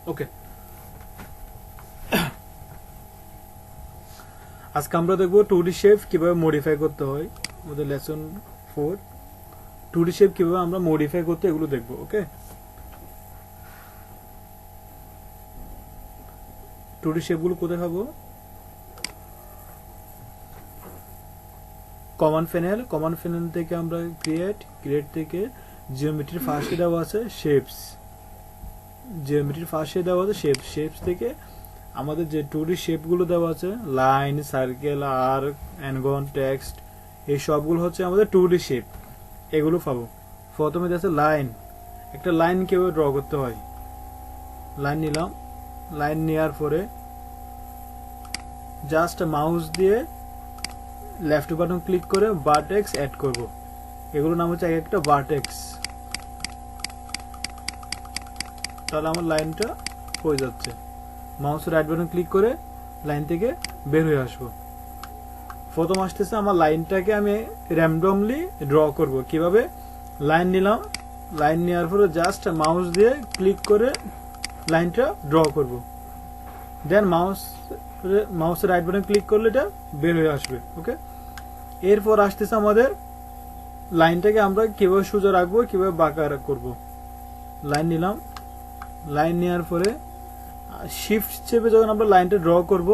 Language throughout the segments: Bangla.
ওকে, আজকে আমরা দেখবো 2D শেপ কিভাবে মডিফাই করতে হয়। আমাদের লেসন 4 2D শেপ কিভাবে আমরা মডিফাই করতে এগুলো দেখবো। ওকে, 2D শেপ গুলো কোথায় পাবো? কমান্ড প্যানেল থেকে আমরা ক্রিয়েট থেকে জিওমেট্রির ফার্স্টে দেওয়া আছে শেপস, শেপস থেকে আমাদের যে 2D শেপ গুলো দেওয়া আছে লাইন, সার্কেল, আর্ক, অ্যানগন, টেক্সট, এই সবগুলো হচ্ছে আমাদের 2D শেপ, এগুলো পাবো। প্রথমে আছে লাইন, একটা লাইন কিভাবে ড্র করতে হয়। লাইন নিলাম, লাইন নেওয়ার পরে জাস্ট মাউস দিয়ে লেফট বাটন ক্লিক করে ভার্টেক্স অ্যাড করব। এগুলোর নাম হচ্ছে এক একটা ভার্টেক্স। তাহলে আমার লাইনটা হয়ে যাচ্ছে। মাউস রাইট বাটন ক্লিক করে লাইন থেকে বের হয়ে আসবো। প্রথম আসতেছে আমার লাইনটাকে আমি র্যান্ডমলি ড্র করব। কিভাবে? লাইন নিলাম, লাইন নেওয়ার পরে জাস্ট মাউস দিয়ে ক্লিক করে লাইনটা ড্র করব। দেন মাউস রাইট বাটন ক্লিক করলে এটা বের হয়ে আসবে। ওকে, এরপর আসতেছে আমাদের লাইনটাকে আমরা কিভাবে সোজা রাখবো, কিভাবে বাঁকা করব। লাইন নিলাম, লাইন নেওয়ার পরে শিফট চেপে যখন আমরা লাইনটা ড্র করব,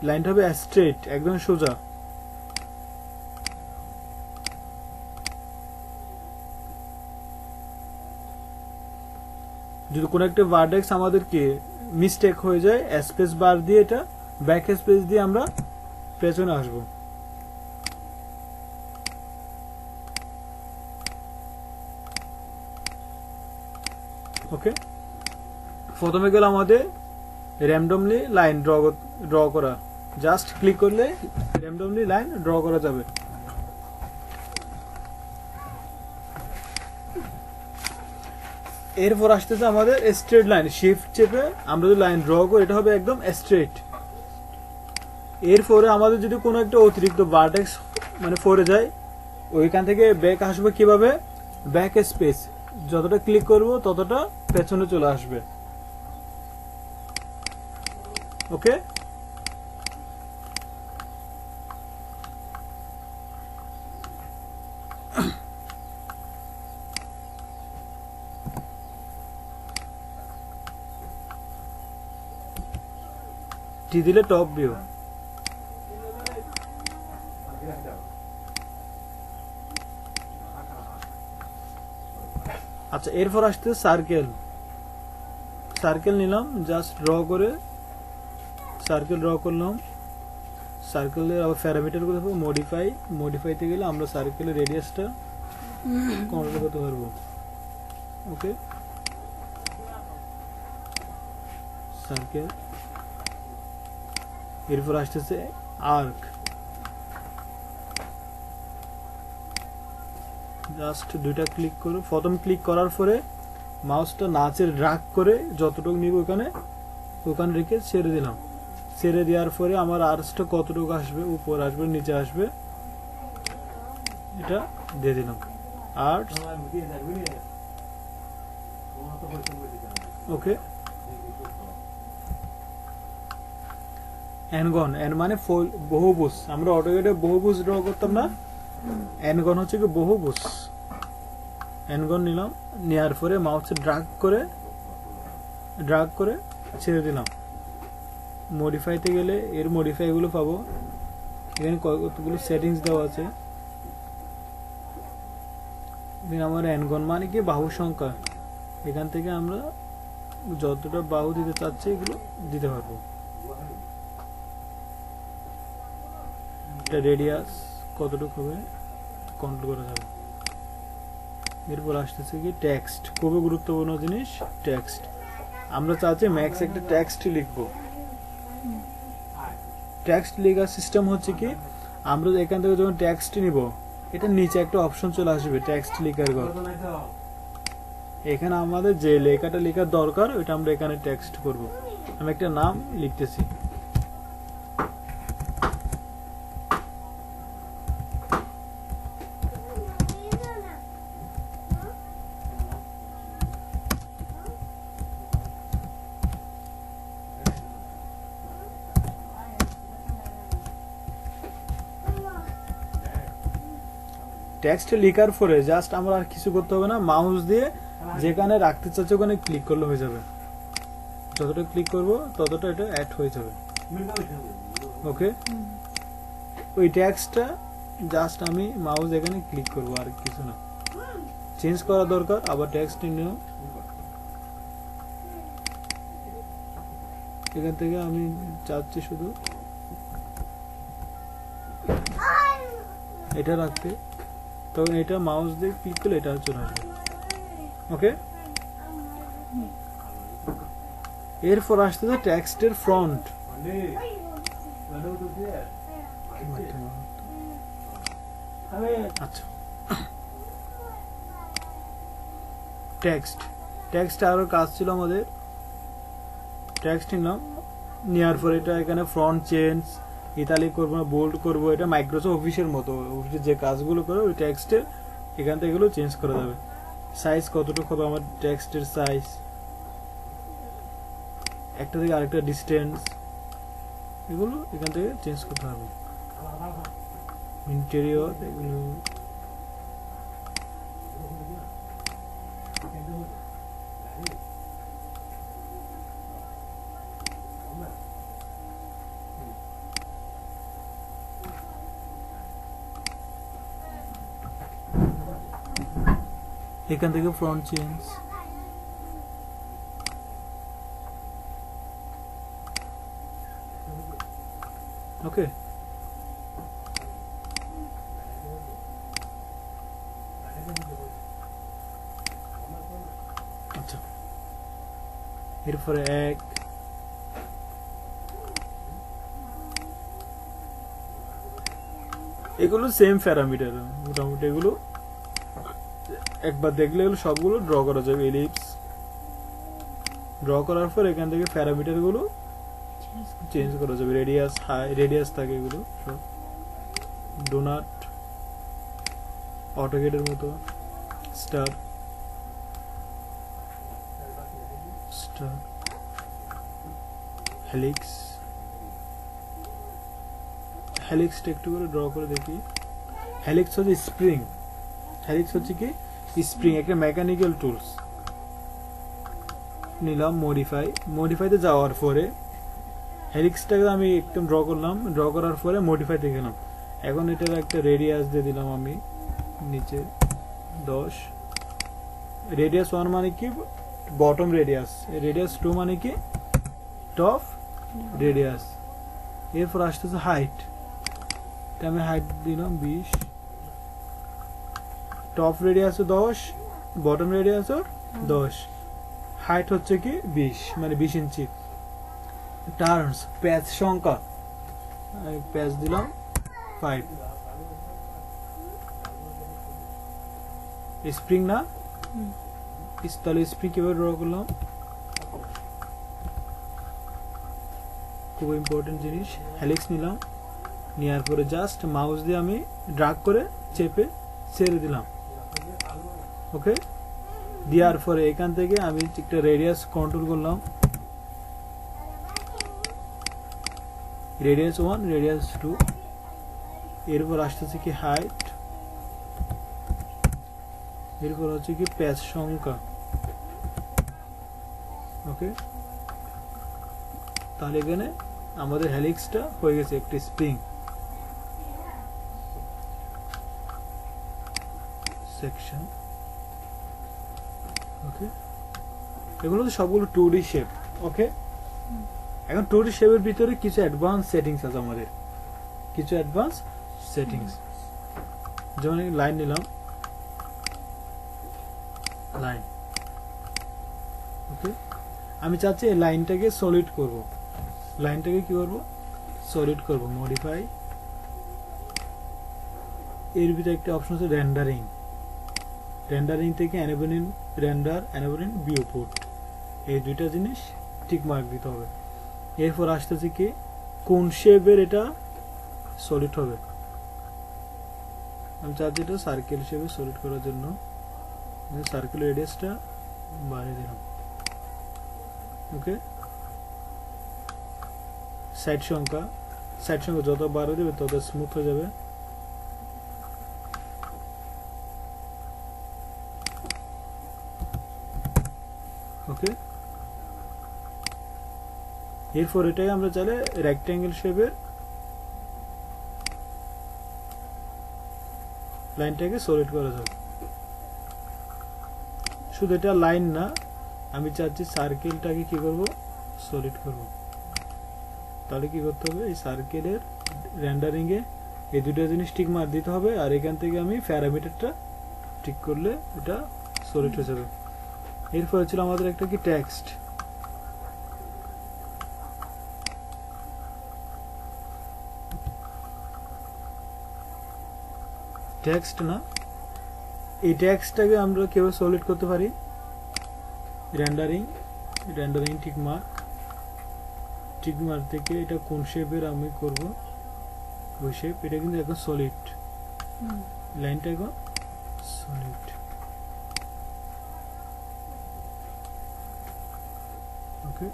লাইনটা হবে স্ট্রেট, একদম সোজা। যদি কোনো একটা ভার্টেক্স আমাদেরকে মিস্টেক হয়ে যায়, স্পেস বার দিয়ে এটা ব্যাক স্পেস দিয়ে আমরা পেছনে আসব। ওকে, প্রথমে গেল আমাদের র্যান্ডমলি লাইন ড্র করা। জাস্ট ক্লিক করলে র্যান্ডমলি লাইন ড্র করা যাবে। এরপর আসতেছে আমাদের স্ট্রেট লাইন। শিফট চেপে আমরা যদি লাইন ড্র করি এটা হবে একদম স্ট্রেট। এরপরে আমাদের যদি কোনো একটা অতিরিক্ত ভার্টেক্স মানে পড়ে যায়, ওইখান থেকে ব্যাক আসবে কিভাবে? ব্যাক স্পেস যতটা ক্লিক করব ততটা পেছনে চলে আসবে। ওকে, টি দিলে টপ ভিউ। আচ্ছা, এরপর আসতে সার্কেল নিলাম, জাস্ট ড্র করে সার্কেল ড্র করলাম। সার্কেলের আবার প্যারামিটার গুলো মডিফাইতে গেলে আমরা সার্কেলের রেডিয়াসটা কন্ট্রোল করতে পারবো। ওকে, সার্কেল। এরপর আসতেছে আর্ক, জাস্ট দুইটা ক্লিক করো। প্রথম ক্লিক করার পরে মাউসটা নাচে ড্রাগ করে যতটুকু নিব ওখানে রেখে ছেড়ে দিলাম। ছেড়ে দেওয়ার পরে আমার আর্চটা কতটুকু আসবে, উপর আসবে, নিচে আসবে, এটা দিয়ে দিলাম আর্চ। ওকে, অ্যানগন, এন মানে বহুভুজ। আমরা অটোক্যাডে বহুভুজ ড্র করতাম না, অ্যানগন হচ্ছে কি বহুভুজ। অ্যানগন নিলাম, নেওয়ার পরে মাউসে ড্রাগ করে ছেড়ে দিলাম। মডিফাইতে গেলে এর মডিফাই গুলো পাবো। এখানে কতগুলো সেটিংস দেওয়া আছে। আমার অ্যানগন মানে কি বাহু সংখ্যা, এখান থেকে আমরা যতটা বাহু দিতে চাচ্ছি এগুলো দিতে পারবো। এটা রেডিয়াস কতটুকু হবে কন্ট্রোল করা যাবে। এরপর আসতেছে কি টেক্সট, খুবই গুরুত্বপূর্ণ জিনিস টেক্সট। আমরা চাচ্ছি ম্যাক্স একটা টেক্সট লিখবো। টেক্সট লেখার সিস্টেম হচ্ছে কি, আমরা এখান থেকে যখন টেক্সট নিব, এটা নিচে একটা অপশন চলে আসবে টেক্সট লেখার ঘর। এখানে আমাদের যে লেখাটা লেখার দরকার ওইটা আমরা এখানে টেক্সট করব। আমি একটা নাম লিখতেছি, টেক্সট লেখার পরে জাস্ট আমরা আর কিছু করতে হবে না, মাউস দিয়ে যেখানে রাখতে চাচ্ছি ওখানে ক্লিক করলে হয়ে যাবে। যতটা ক্লিক করব ততটা এটা অ্যাড হয়ে যাবে। ওকে, ওই টেক্সটটা জাস্ট আমি মাউস এখানে ক্লিক করব, আর কিছু না। চেঞ্জ করা দরকার, আবার টেক্সট নিও, এখান থেকে আমি চাচ্ছি শুধু এটা রাখতে, তখন এটা মাউস দিয়ে ক্লিক করলে এটা চলে আসবে। ওকে, এরপর আসতেছে টেক্সটের ফ্রন্ট। আচ্ছা, টেক্সট আরো কাজ ছিল আমাদের। টেক্সট নিলাম, নেওয়ার পর এটা এখানে ফ্রন্ট চেঞ্জ, ইতালিক করবো না বোল্ড করবো, এটা মাইক্রোসফট অফিসের মতো, অফিসের যে কাজগুলো করে ওই টেক্সটের এখান থেকে এগুলো চেঞ্জ করা যাবে। সাইজ কতটুকু হবে আমার টেক্সটের সাইজ, একটা থেকে আরেকটা ডিস্টেন্স, এগুলো এখান থেকে চেঞ্জ করতে হবে। ইন্টেরিয়র এগুলো এখান থেকে ফ্রন্ট চেঞ্জ, ওকে। আচ্ছা, এরপরে এগুলো সেম প্যারামিটার, মোটামুটি এগুলো একবার দেখলে এগুলো সবগুলো ড্র করা যাবে। এলিপস ড্র করার পর এখান থেকে প্যারামিটার গুলো চেঞ্জ করা যাবে। রেডিয়াস রেডিয়াস থাকে এগুলো সব, ডোনাট, অটোকেটের মতো, স্টার হেলিক্সটা একটু করে ড্র করে দেখি। হেলিক্স হচ্ছে স্প্রিং, হেলিক্স হচ্ছে কি স্প্রিং, একটা মেকানিক্যাল টুলস। নিলাম মডিফাইতে যাওয়ার পরে হেলিক্সটাকে আমি একদম ড্র করলাম, ড্র করার পরে মডিফাইতে গেলাম। এখন এটার একটা রেডিয়াস দিয়ে দিলাম আমি নিচে 10, রেডিয়াস 1 মানে কি বটম রেডিয়াস, রেডিয়াস 2 মানে কি টপ রেডিয়াস। এরপর আসতেছে হাইট, আমি হাইট দিলাম 20, top radius 10, bottom radius 10, height হচ্ছে কি 20 মানে 20 ইঞ্চি। টার্নস প্যাচ সংখ্যা, প্যাচ দিলাম 5, স্প্রিং না, তাহলে স্প্রিং কিভাবে ড্র করলাম, খুব ইম্পর্টেন্ট জিনিস। হেলিক্স নিলাম, নেওয়ার পরে জাস্ট মাউস দিয়ে আমি ড্রাগ করে চেপে ছেড়ে দিলাম। ওকে, দেওয়ার পরে এখান থেকে আমি একটা রেডিয়াস কন্ট্রোল করলাম, রেডিয়াস 1, রেডিয়াস 2। এরপর আসতেছে কি হাইট, এরপর হচ্ছে কি প্যাচ সংখ্যা। ওকে, তাহলে এখানে আমাদের হেলিক্সটা হয়ে গেছে একটি স্প্রিং সেকশন। ওকে, এগুলো তো সবগুলো 2D শেপ। ওকে, এখন 2D শেপের ভিতরে কিছু অ্যাডভান্স সেটিংস আছে আমাদের, কিছু অ্যাডভান্স সেটিংস। যেমন লাইন নিলাম, লাইন। ওকে, আমি চাচ্ছি এই লাইনটাকে সলিড করব, লাইনটাকে কি করব সলিড করব। মডিফাই, এর ভিতরে একটা অপশন আছে রেন্ডারিং, রেন্ডারিং থেকে এনেবলিং রেন্ডার, এনেবলিং ভিউপোর্ট, এই দুইটা জিনিস ঠিক মার্ক দিতে হবে। এরপর আসতেছে কি কোন শেপের এটা সলিড হবে। আমি চাচ্ছি এটা সার্কেল শেপে সলিড করার জন্য সার্কেল রেডিয়াসটা বাড়িয়ে দিলাম। ওকে, সাইড সংখ্যা যত বাড়িয়ে দেবে তত স্মুথ হয়ে যাবে। ওকে, এরপর এটাকে আমরা চাইলে রেক্ট্যাঙ্গেল শেপের লাইনটাকে সলিড করা যাবে। শুধু এটা লাইন না, আমি চাচ্ছি সার্কেলটাকে কি করব, সলিড করব। তাহলে কি করতে হবে, এই সার্কেলের রেন্ডারিং এ এই দুটো জিনিস টিক মার দিতে হবে, আর এখান থেকে আমি প্যারামিটারটা ঠিক করলে এটা সলিড হয়ে যাবে। এরপরে ছিল আমাদের একটা কি টেক্সট, টেক্সট না, এই টেক্সটটাকে আমরা কিভাবে সলিড করতে পারি, রেন্ডারিং টিক মার থেকে এটা কোন শেপের আমি করব, ওই শেপ, এটা কিন্তু এখন সলিড, লাইনটা এখন সলিড। ওকে,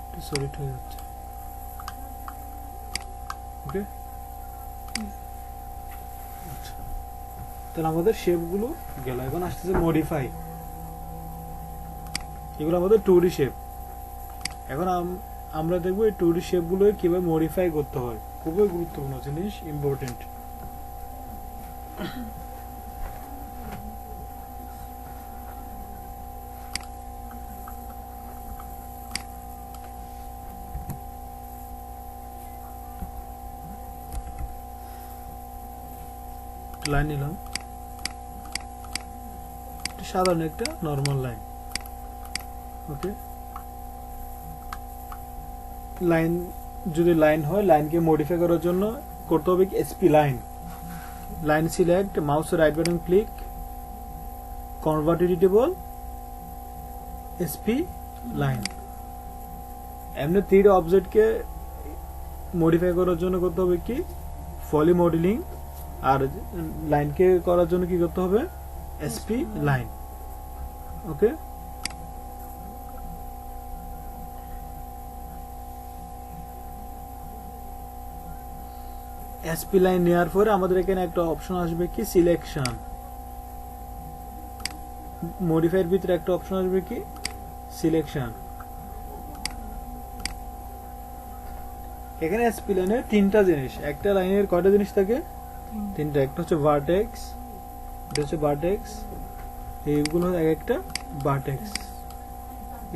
এটা সলিড হয়ে যাচ্ছে। ওকে, আচ্ছা, তাহলে আমাদের শেপগুলো গেল। এখন আসতেছে মডিফাই। এগুলো আমাদের 2D শেপ। এখন আমরা দেখবো এই 2D শেপগুলো কিভাবে মডিফাই করতে হয়। খুবই গুরুত্বপূর্ণ জিনিস, ইম্পর্টেন্ট। লাইন নিলাম, সাধারণ একটা নরমাল লাইন। ওকে, লাইন যদি লাইন হয়, লাইনকে মডিফাই করার জন্য করতে হবে কি, SP line. Line select, mouse right button click, convert editable, SP line. এমনি 3D অবজেক্টকে মডিফাই করার জন্য করতে হবে কি, পলি মডেলিং, আর লাইনকে করার জন্য কি করতে হবে, এসপি লাইন। ওকে, এসপি লাইন নেওয়ার পরে আমাদের এখানে একটা অপশন আসবে কি, সিলেকশন। মডিফাইয়ের ভিতরে একটা অপশন আসবে কি, সিলেকশন। এখানে এসপি লাইনের 3টা জিনিস, একটা লাইনের কয়টা জিনিস থাকে, 3টা। একটা হচ্ছে ভার্টেক্স, এটা হচ্ছে ভার্টেক্স, এইগুলো এক একটা ভার্টেক্স।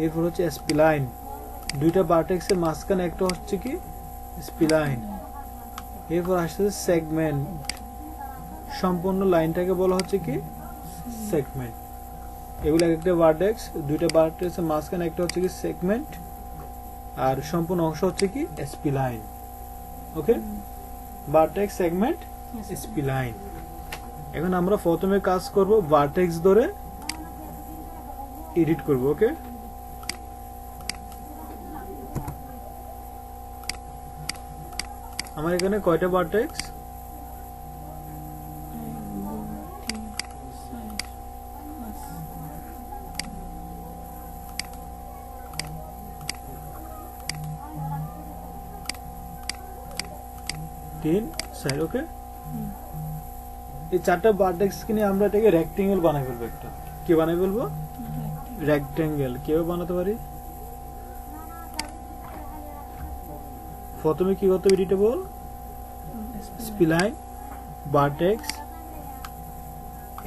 এরপর হচ্ছে এসপি লাইন, 2টা ভার্টেক্সের মাঝখানে একটা হচ্ছে কি, এসপি লাইন। এরপর আসছে সেগমেন্ট, সম্পূর্ণ লাইনটাকে বলা হচ্ছে কি, সেগমেন্ট। এগুলো একটা ভার্টেক্স, 2টা ভার্টেক্সের মাঝখানে একটা হচ্ছে কি সেগমেন্ট, আর সম্পূর্ণ অংশ হচ্ছে কি, এসপি লাইন। ওকে, ভার্টেক্স, সেগমেন্ট, এসপি লাইন। এখন আমরা প্রথমে কাজ করব, ভার্টেক্স ধরে এডিট করব। ওকে, আমার এখানে কয়টা ভার্টেক্স, 3, 4। ওকে, এই 4টা ভার্টেক্সকে নিয়ে আমরা এটাকে রেক্টেঙ্গেল বানাই ফেলবো। একটা কি বানাই ফেলবো, রেক্টেঙ্গেল। কিভাবে বানাতে পারি, প্রথমে কি করতে হবে, এডিটেবল, এসপি লাইন, ভার্টেক্স।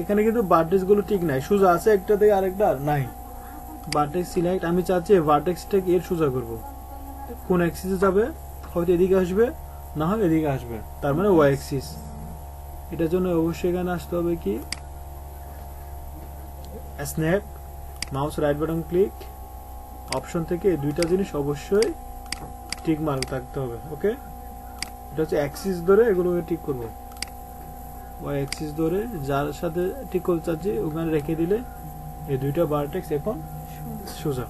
এখানে কিন্তু ভার্টেক্স গুলো ঠিক নাই, সোজা আছে একটা থেকে আরেকটা আর নাই। ভার্টেক্স সিলেক্ট, আমি চাচ্ছি ভার্টেক্সটাকে এর সোজা করব। কোন অ্যাক্সিসে যাবে, হয়তো এদিকে আসবে, না হয় এদিকে আসবে, তার মানে ওয়াই অ্যাক্সিস। এটার জন্য অবশ্যই এখানে আসতে হবে কি, snap, mouse right button click, option থেকে এই 2টা জিনিস অবশ্যই টিক মার্ক থাকতে হবে। ওকে, এটা হচ্ছে অ্যাক্সিস ধরে এগুলোকে ঠিক করব। ওয়াই অ্যাক্সিস ধরে যার সাথে ঠিক করতে চাচ্ছি ওখানে রেখে দিলে এই 2টা ভার্টেক্স এখন সোজা।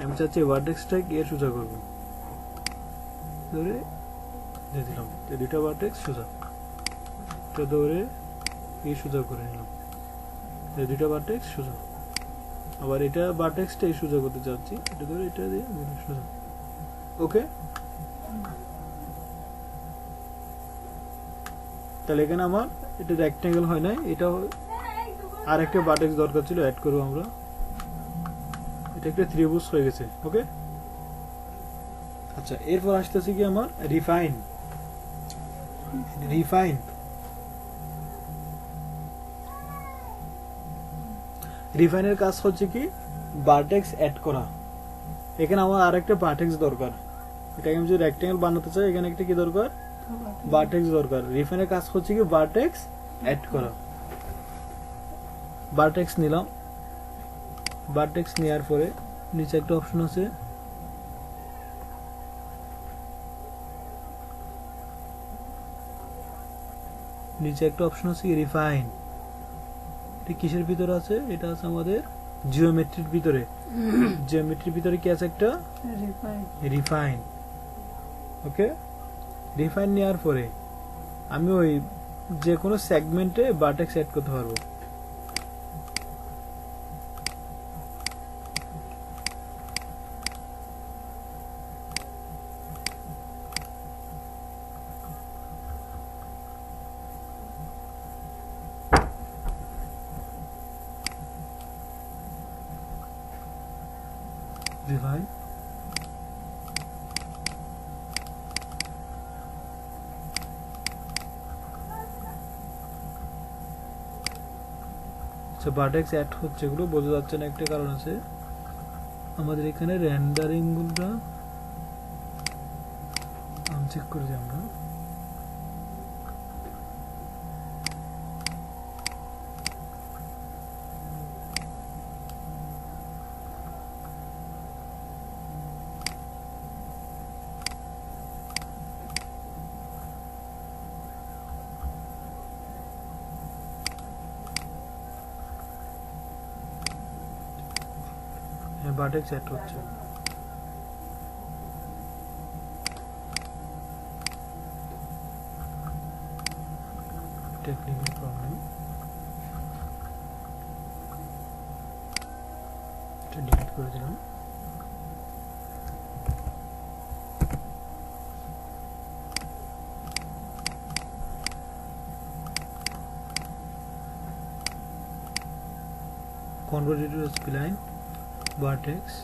আমি চাচ্ছি ভার্টেক্সটাকে এর সোজা করব, ধরে দিয়ে দিলাম, এই 2টা ভার্টেক্স সোজা। এটা ধরে এই সোজা করে নিলাম, এই 2টা ভার্টেক্স সোজা। আবার এটা ভার্টেক্সটা এই সোজা করতে চাচ্ছি, এটা ধরে এটা দিয়ে সোজা। ওকে, তাহলে এখানে আমার এটা রেক্টেঙ্গেল হয় নাই, এটা আর একটা ভার্টেক্স দরকার ছিল, অ্যাড করবো আমরা। এটা একটা ত্রিভুজ হয়ে গেছে। ওকে, আচ্ছা এরপর আসতেছে কি আমার রিফাইন। রিফাইনের কাজ হচ্ছে কি ভার্টেক্স অ্যাড করা। এখানে আমার আরেকটা ভার্টেক্স দরকার। এটাকে আমি যদি রেক্ট্যাঙ্গেল বানাতে চাই, এখানে একটা কি দরকার, ভার্টেক্স দরকার। রিফাইনের কাজ হচ্ছে কি ভার্টেক্স অ্যাড করা। ভার্টেক্স নিলাম, ভার্টেক্স নেওয়ার পরে নিচে একটা অপশন আছে রিফাইন। এটা কিসের ভিতরে আছে? এটা আছে আমাদের জিওমেট্রির ভিতরে। জিওমেট্রির ভিতরে কি আছে? একটা রিফাইন। ওকে, রিফাইন নেওয়ার পরে আমি ওই যে কোনো সেগমেন্টে ভার্টেক্স অ্যাড করতে পারবো। রিফাইন, ভার্টেক্স অ্যাড হচ্ছে, এগুলো বোঝা যাচ্ছে না, একটা কারণ আছে। আমাদের এখানে রেন্ডারিং গুলো চেক করে দিই আমরা। ভার্টেক্স অ্যাড হচ্ছে। টেকনিক্যাল প্রবলেম, এটা ডিলিট করে দিলাম। কনভার্ট টু স্প্লাইন, ভার্টেক্স,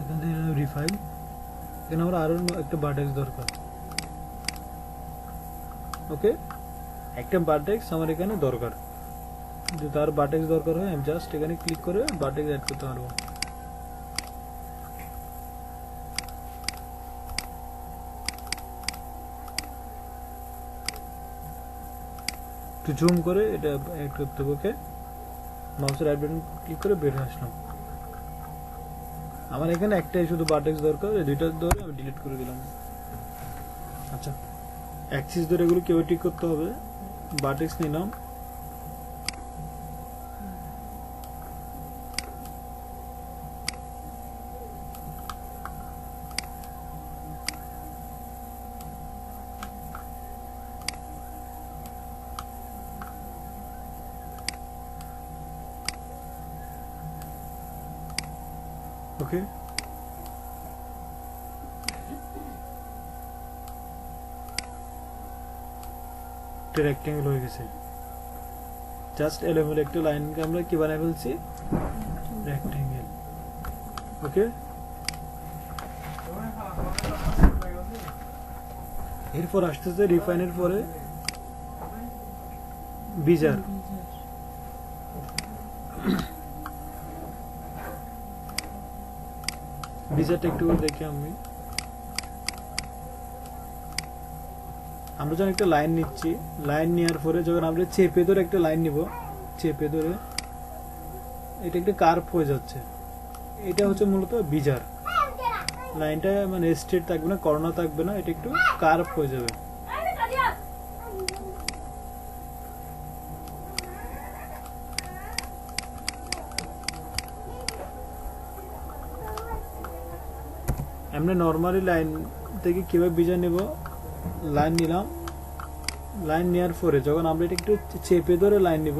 এখান থেকে রিফাইন। এখানে আমার আরো একটা ভার্টেক্স দরকার। ওকে, একটা ভার্টেক্স আমার এখানে দরকার। যদি তার ভার্টেক্স দরকার হয় আমি জাস্ট এখানে ক্লিক করে ভার্টেক্স অ্যাড করতে পারবো। একটু জুম করে এটা অ্যাড করতে হবে। ওকে, মাউসের রাইট বাটন ক্লিক করে বের হয়ে আসলাম। আমার এখানে একটাই শুধু ভার্টেক্স দরকার, এই দুইটা ধরে আমি ডিলিট করে দিলাম। আচ্ছা, অ্যাক্সিস ধরে এগুলো কেউ ঠিক করতে হবে। ভার্টেক্স নিলাম, ওকে, একটা রেক্ট্যাঙ্গেল হয়ে গেছে। জাস্ট এলোমেলো একটা লাইনকে আমরা কি বানাই ফেলছি, রেক্ট্যাঙ্গেল। ওকে, এরপর আসতেছে রিফাইনের পরে বিজার। বিজারটা একটু দেখি আমরা যখন একটা লাইন নিচ্ছি, লাইন নেওয়ার পরে যখন আমরা চেপে ধরে একটা লাইন নিব, চেপে ধরে এটা একটা কার্ভ হয়ে যাচ্ছে, এটা হচ্ছে মূলত বিজার। লাইনটা মানে স্ট্রেট থাকবে না, কর্নার থাকবে না, এটা একটু কার্ভ হয়ে যাবে। আমরা নর্মালি লাইন থেকে কিভাবে বিজার নেব, লাইন নিলাম, লাইন নেওয়ার পরে যখন আমরা এটা একটু চেপে ধরে লাইন নিব,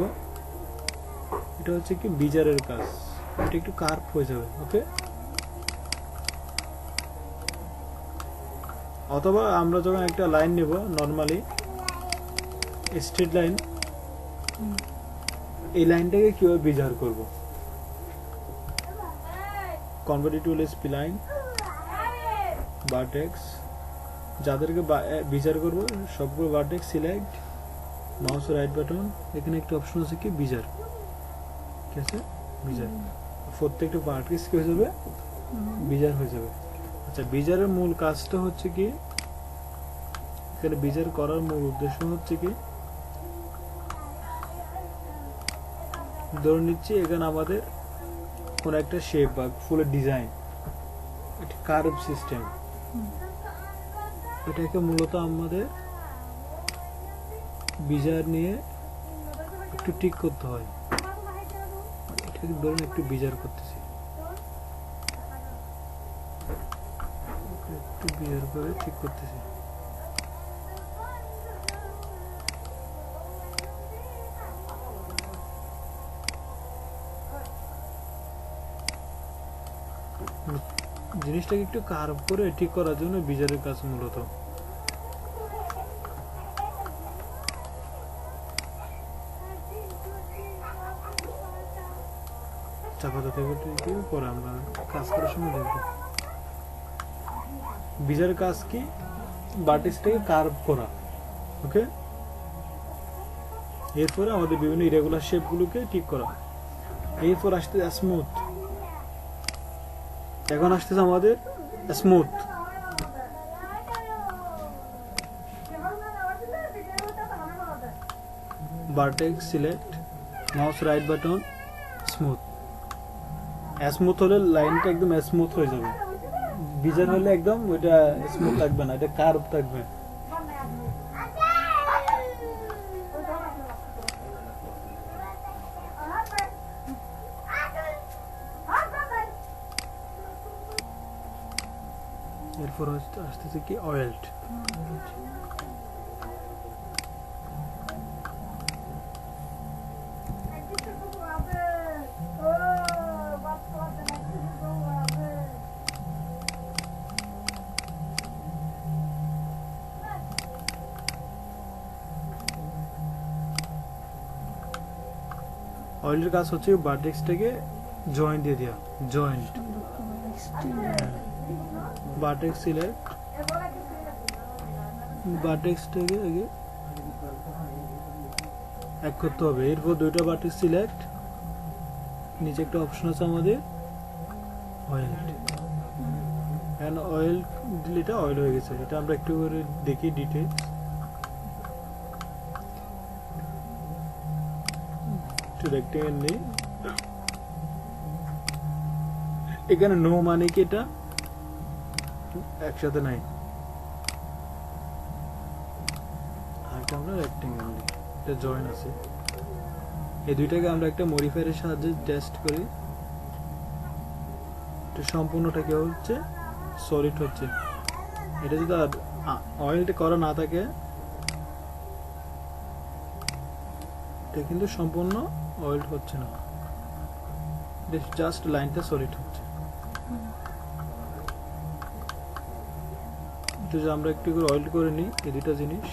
এটা হচ্ছে কি বিজারের কাজ, এটা একটু কার্ভ হয়ে যাবে। ওকে, অথবা আমরা যখন একটা লাইন নিব নর্মালি স্ট্রেট লাইন, এই লাইনটাকে কিভাবে বিজার করব, কনভার্ট টুল স্প্লাইন ভার্টেক্স, যাদেরকে বিচার করব সবগুলো vertex select, mouse right button, এখানে একটা অপশন আছে কি বিজার, ঠিক আছে বিজার, প্রত্যেকটা ভার্টেক্স কি হয়ে যাবে বিজার হয়ে যাবে। আচ্ছা বিজারের মূল কাজটা হচ্ছে কি, এখানে বিজার করার মূল উদ্দেশ্য হচ্ছে কি, ধরে নিচ্ছি এখানে আমাদের কোন একটা শেপ বা ফুলের ডিজাইন, একটা কার্ভ সিস্টেম, এটাকে মূলত আমাদের বিজার নিয়ে একটু ঠিক করতে হয়। এটাকে ধরুন একটু বিজার করতেছি, একটু বিজার করে ঠিক করতেছি। জিনিসটাকে একটু কার্ভ করে ঠিক করার জন্য বিজারের কাজ মূলত। চাপাতে থেকে পরে আমরা কাজ করার সময় দেখব। বিজারের কাজ কি, ভার্টেক্সটাকে কার্ভ করা, ওকে। এরপরে আমাদের বিভিন্ন ইরেগুলার শেপগুলোকে ঠিক করা। এরপর আসতে স্মুথ, এখন আসতেছে আমাদের smooth. Vertex select, mouse right button, smooth. Smooth হলে লাইনটা একদম স্মুথ হয়ে যাবে, বিজার হলে একদম ওইটা স্মুথ থাকবে না, এটা কার্ভ থাকবে। এরপর আসতেছে কি অয়েলড, অয়েলের কাজ হচ্ছে ভার্টেক্সটাকে জয়েন্ট দিয়ে দেওয়া, জয়েন্ট। ভার্টেক্স সিলেক্ট, ভার্টেক্সটাকে আগে এক করতে হবে। এরপর দুইটা ভার্টেক্স সিলেক্ট, নিচে একটা অপশন আছে আমাদের অয়েল, এন্ড অয়েল দিলে এটা অয়েল হয়ে গেছে। এটা আমরা একটু করে দেখি ডিটেইলস। একটু রেক্টেঙ্গেল নেই, এখানে নো মানে কি এটা একসাথে নাই, আর আমরা রেক্টেঙ্গেল নেই, এটা জয়েন আছে। এই দুইটাকে আমরা একটা মডিফায়ারের সাহায্যে টেস্ট করি। এটা সম্পূর্ণটা কি হচ্ছে সলিড হচ্ছে। এটা যদি অয়েলটা করা না থাকে এটা কিন্তু সম্পূর্ণ অয়েল হচ্ছে না, জাস্ট লাইনটা সলিড হচ্ছে। যদি আমরা একটু করে অয়েল করে নিই এই দুটা জিনিস,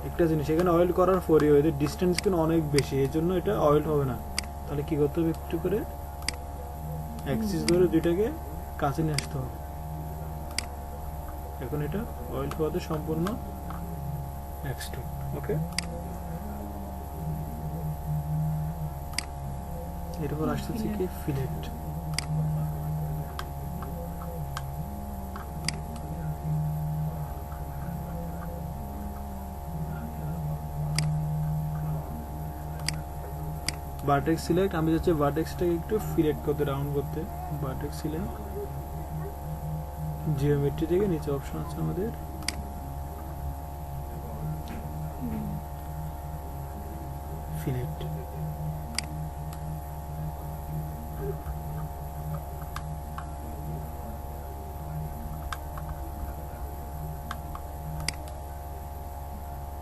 একটা জিনিস এখানে অয়েল করার পরে এদের ডিস্টেন্স কিন্তু অনেক বেশি, এর জন্য এটা অয়েল হবে না। তাহলে কি করতে হবে, একটু করে অ্যাক্সিস ধরে দুইটাকে কাছে নিয়ে আসতে হবে। এখন এটা অয়েল হওয়াতে সম্পূর্ণ নেক্সট, ওকে। এরপর আসতেছে কি ফিলেট। ভার্টেক্স সিলেক্ট, আমি যাচ্ছি ভার্টেক্সটাকে একটু ফিলেট করতে, রাউন্ড করতে। ভার্টেক্স সিলেক্ট, জিওমেট্রি থেকে নিচে অপশন আছে আমাদের ফিলেট।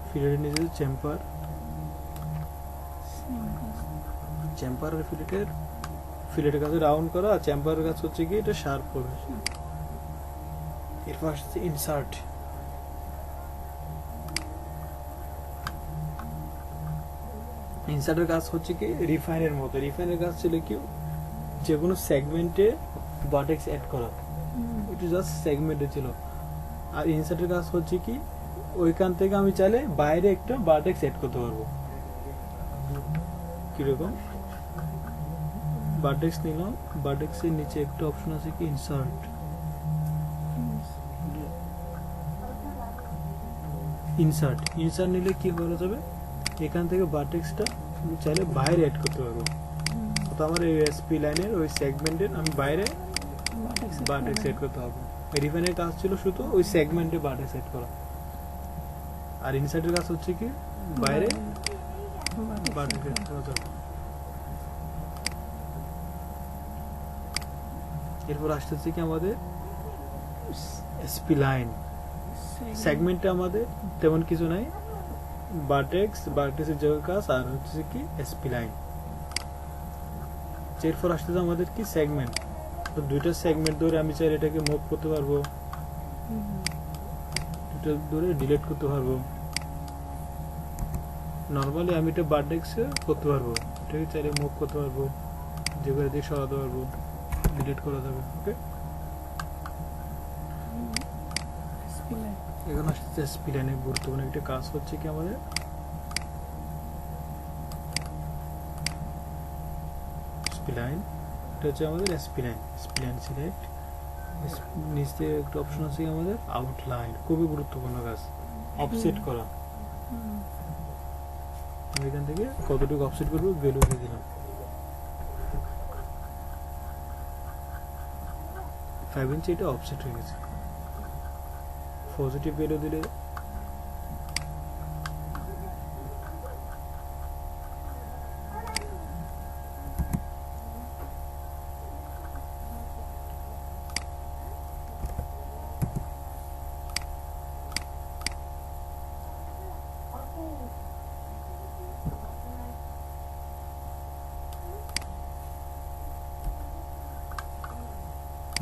ফিলেটের নিচে চেম্পার, চেম্পার আর ফিলেটের কাছে রাউন্ড করা, আর চেম্পারের কাছে হচ্ছে কি এটা শার্প হবে। এরপর আসছে ইনসার্ট, ইনসার্টের কাজ হচ্ছে কি রিফাইনের মতো। রিফাইনের কাজ ছিল কি যে কোনো সেগমেন্টে ভার্টেক্স অ্যাড করা, এটা জাস্ট সেগমেন্টে ছিল। আর ইনসার্টের কাজ হচ্ছে কি ওইখান থেকে আমি চাইলে বাইরে একটা ভার্টেক্স অ্যাড করতে পারবো। কিরকম ভার্টেক্স নিলাম, ভার্টেক্সের নিচে একটা অপশন আছে কি ইনসার্ট। ইনসার্ট নিলে কি করা যাবে, এখান থেকে ভার্টেক্সটা আমি চাইলে বাইরে অ্যাড করতে পারবো। তো আমার এই এসপি লাইনের ওই সেগমেন্টের আমি বাইরে ভার্টেক্স অ্যাড করতে হবে। রিফাইনের কাজ ছিল শুধু ওই সেগমেন্টে ভার্টেক্স অ্যাড করা, আর ইনসার্টের কাজ হচ্ছে কি বাইরে ভার্টেক্স অ্যাড করা যাবে। এরপর আসতেছে কি আমাদের এসপি লাইন। সেগমেন্টে আমাদের তেমন কিছু নাই, ভার্টেক্সের যে কাজ, আর হচ্ছে কি এসপি লাইন। এরপর আসতেছে আমাদের কি সেগমেন্ট। তো দুইটা সেগমেন্ট ধরে আমি চাইলে এটাকে মুভ করতে পারবো, দুটো ধরে ডিলিট করতে পারবো। নর্মালি আমি এটা ভার্টেক্সে করতে পারবো, এটাকে চাইলে মুভ করতে পারবো, যে করে দিয়ে সরাতে পারবো, ডিলিট করা যাবে। ওকে, এখন আসছে এসপি লাইনের গুরুত্বপূর্ণ একটা কাজ হচ্ছে কি আমাদের এসপি লাইন। এটা হচ্ছে আমাদের এসপি লাইন সিলেক্ট, নিচে একটা অপশন আছে আমাদের আউটলাইন, খুবই গুরুত্বপূর্ণ কাজ, অফসেট করা। আমি এখান থেকে কতটুকু অফসেট করবো ভ্যালু দিয়ে দিলাম 5 ইঞ্চি, এটা অফসেট হয়ে গেছে। পজিটিভ ভ্যালু দিলে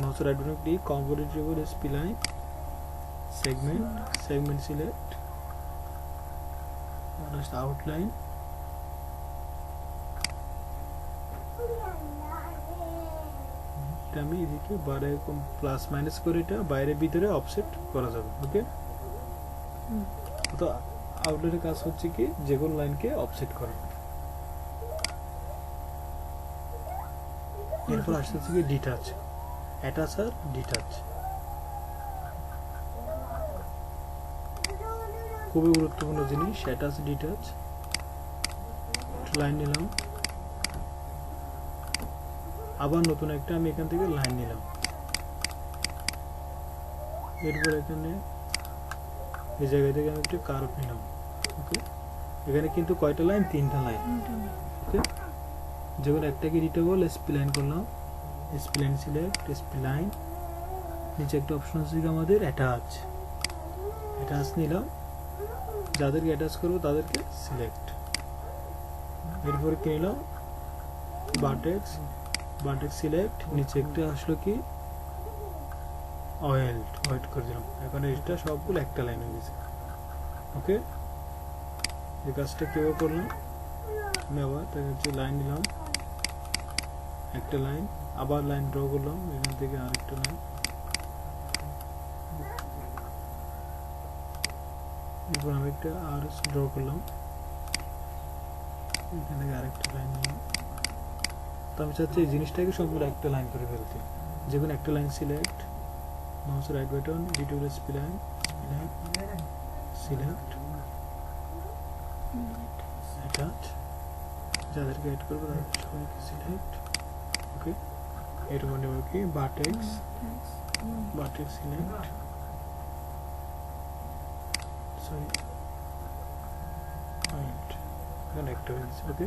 mouse right button click, component remover SP line, segment select, just outline, এটা আমি এদিকে বাইরে প্লাস মাইনাস করে এটা বাইরে ভিতরে অফসেট করা যাবে। ওকে, তো আউটলাইনের কাজ হচ্ছে কি যে কোনো লাইনকে অফসেট করা। এরপর আসছে কি ডিটাচ, অ্যাটাচ আর ডিটাচ, খুবই গুরুত্বপূর্ণ জিনিস। অ্যাটাচ ডিটাচ, লাইন নিলাম, আবার নতুন একটা আমি এখান থেকে লাইন নিলাম, এরপর এখানে এই জায়গা থেকে আমি একটা কার্ভ নিলাম। ওকে, এখানে কিন্তু কয়টা লাইন, 3টা লাইন। ওকে, যখন একটাকে রিটেবল এসপি লাইন করলাম, SP line select, SP line, নিচে একটা অপশন আছে আমাদের অ্যাটাচ নিলাম, যাদেরকে অ্যাটাচ করবো তাদেরকে সিলেক্ট। এরপরে কি নিলাম ভার্টেক্স সিলেক্ট, নিচে একটা আসলো কি হোয়াইট করে দিলাম। এখন এটা সবগুলো একটা লাইন হয়ে গেছে। ওকে, এই কাজটা কিভাবে করলাম, আমি আবার লাইন নিলাম, একটা লাইন, আবার লাইন ড্র করলাম, এখান থেকে আরেকটা লাইন, এরপর আমি একটা আর ড্র করলাম, এখান থেকে আরেকটা লাইন নিলাম। তো আমি চাচ্ছি এই জিনিসটাকে সবগুলো একটা লাইন করে ফেলতে। যে কোনো একটা line select, mouse right button, ডিটেবল এসপি লাইন সিলেক্ট, অ্যাটাচ, যাদেরকে অ্যাড করবো তাদের সবাইকে সিলেক্ট। ওকে, এরপর নেব কি ভার্টেক্স সিলেক্ট, সরি এখানে একটা হয়েছে। ওকে,